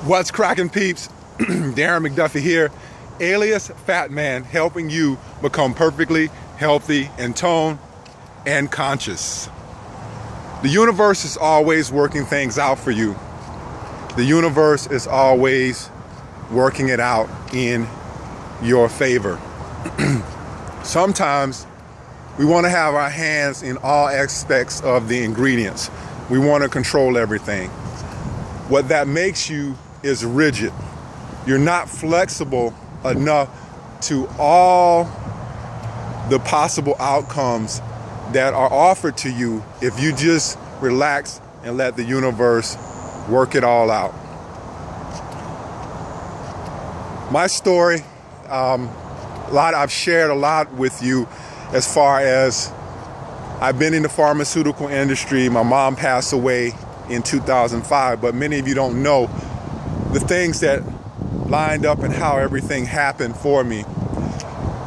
What's cracking, peeps? Darren McDuffie here, alias Fat Man, helping you become perfectly healthy in tone and conscious. The universe is always working things out for you. The universe is always working it out in your favor. Sometimes we want to have our hands in all aspects of the ingredients. We want to control everything. What that makes you is rigid. You're not flexible enough to all the possible outcomes that are offered to you if you just relax and let the universe work it all out. My story, I've shared a lot with you as far as I've been in the pharmaceutical industry. My mom passed away in 2005, but many of you don't know the things that lined up and how everything happened for me.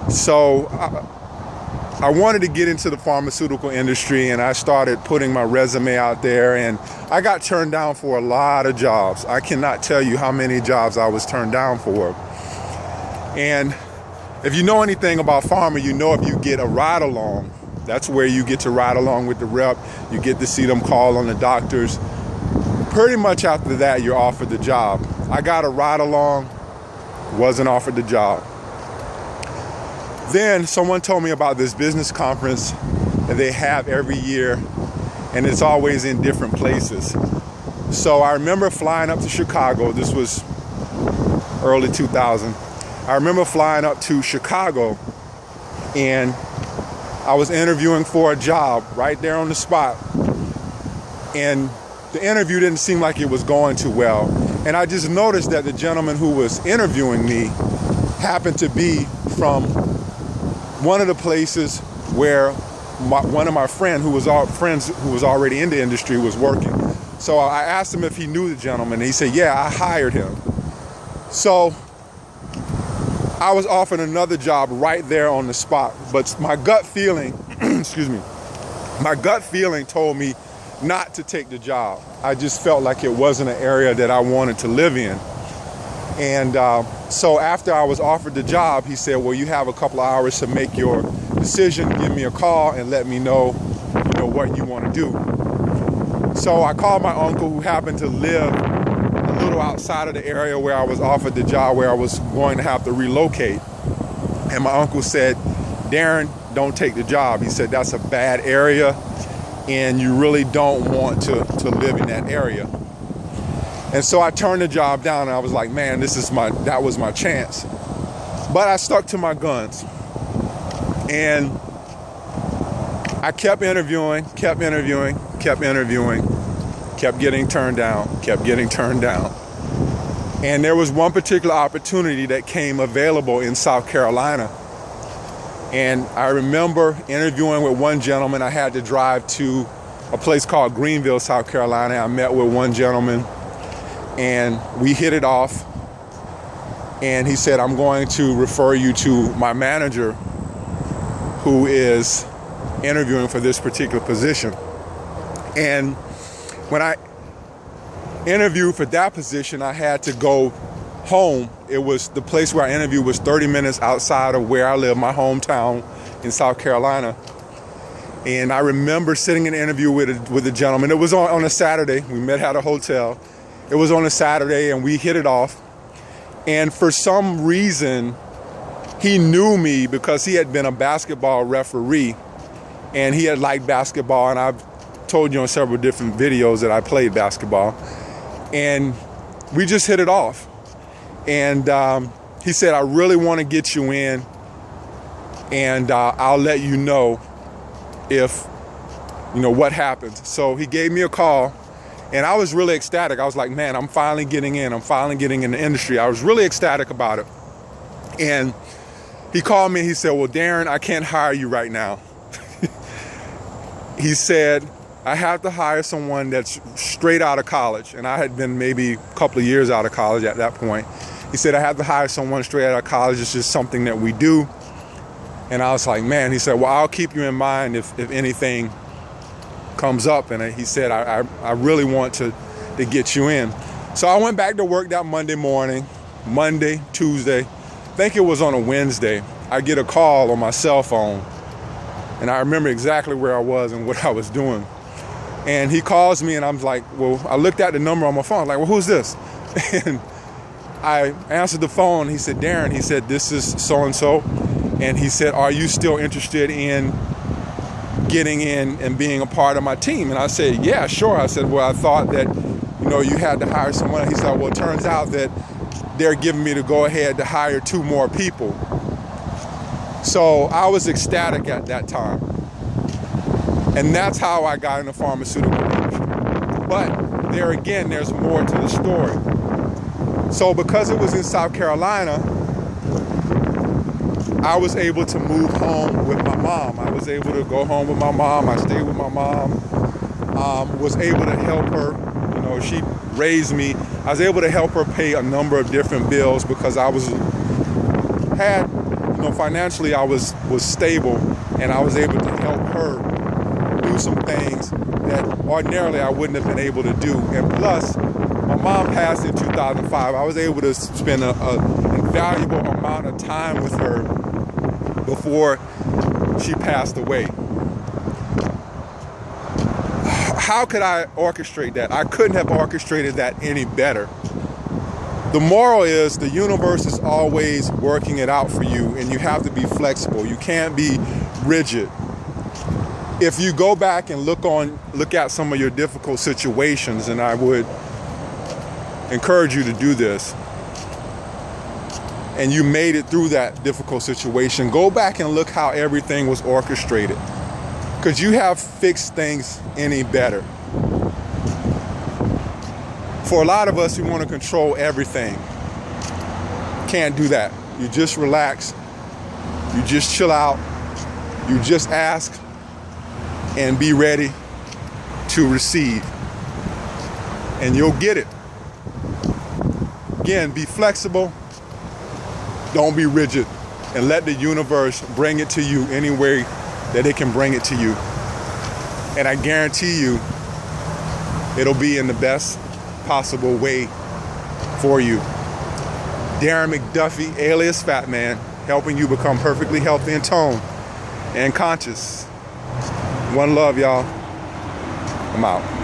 So I wanted to get into the pharmaceutical industry, and I started putting my resume out there, and I got turned down for a lot of jobs. I cannot tell you how many jobs I was turned down for. And if you know anything about pharma, you know if you get a ride along, that's where you get to ride along with the rep. You get to see them call on the doctors. Pretty much after that, you're offered the job. I got a ride along, wasn't offered the job. Then someone told me about this business conference that they have every year, and it's always in different places. So I remember flying up to Chicago. This was early 2000. I remember flying up to Chicago, and I was interviewing for a job right there on the spot. And the interview didn't seem like it was going too well. And I just noticed that the gentleman who was interviewing me happened to be from one of the places where one of my friends who was already in the industry was working. So I asked him if he knew the gentleman, and he said, yeah, I hired him. So I was offered another job right there on the spot, but my gut feeling, my gut feeling told me not to take the job. I just felt like it wasn't an area that I wanted to live in. And so after I was offered the job, he said, well, you have a couple of hours to make your decision. Give me a call and let me know, what you want to do. So I called my uncle, who happened to live a little outside of the area where I was offered the job, where I was going to have to relocate. And my uncle said, Darren, don't take the job. He said, that's a bad area, and you really don't want to live in that area. And so I turned the job down, and I was like, man, that was my chance. But I stuck to my guns. And I kept interviewing, kept getting turned down. And there was one particular opportunity that came available in South Carolina. And I remember interviewing with one gentleman. I had to drive to a place called Greenville, South Carolina. I met with one gentleman, and we hit it off. And he said, I'm going to refer you to my manager, who is interviewing for this particular position. And when I interviewed for that position, I had to go home. It was the place where I interviewed was 30 minutes outside of where I live, my hometown in South Carolina. And I remember sitting in an interview with a gentleman. It was on a Saturday. We met at a hotel. It was on a Saturday, and we hit it off. And for some reason, he knew me because he had been a basketball referee, and he had liked basketball. And I've told you on several different videos that I played basketball. And we just hit it off. And he said, I really want to get you in, and I'll let you know if, what happens. So he gave me a call, and I was really ecstatic. I was like, man, I'm finally getting in. I'm finally getting in the industry. I was really ecstatic about it. And he called me and he said, well, Darren, I can't hire you right now. He said, I have to hire someone that's straight out of college. And I had been maybe a couple of years out of college at that point. He said, I have to hire someone straight out of college. It's just something that we do. And I was like, man, he said, well, I'll keep you in mind if anything comes up. And he said, I really want to get you in. So I went back to work that Monday morning, Monday, Tuesday, I think it was on a Wednesday. I get a call on my cell phone, and I remember exactly where I was and what I was doing. And he calls me, and I'm like, well, I looked at the number on my phone, like, well, who's this? And I answered the phone. He said, Darren, he said, this is so-and-so. And he said, are you still interested in getting in and being a part of my team? And I said, yeah, sure. I said, well, I thought that, you had to hire someone. He said, well, it turns out that they're giving me the go-ahead to hire 2 more people. So I was ecstatic at that time. And that's how I got in the pharmaceutical industry. But there again, there's more to the story. So because it was in South Carolina, I was able to move home with my mom. I was able to go home with my mom. I stayed with my mom. Was able to help her. She raised me. I was able to help her pay a number of different bills because financially I was stable, and I was able to help her do some things that ordinarily I wouldn't have been able to do. And plus, my mom passed in 2005. I was able to spend an invaluable amount of time with her before she passed away. How could I orchestrate that? I couldn't have orchestrated that any better. The moral is the universe is always working it out for you, and you have to be flexible. You can't be rigid. If you go back and look at some of your difficult situations, and I would encourage you to do this, and you made it through that difficult situation, go back and look how everything was orchestrated. Could you have fixed things any better? For a lot of us who want to control everything, can't do that. You just relax, you just chill out, you just ask and be ready to receive, and you'll get it. Again, be flexible, don't be rigid, and let the universe bring it to you any way that it can bring it to you. And I guarantee you, it'll be in the best possible way for you. Darren McDuffie, alias Fat Man, helping you become perfectly healthy in tone and conscious. One love, y'all. I'm out.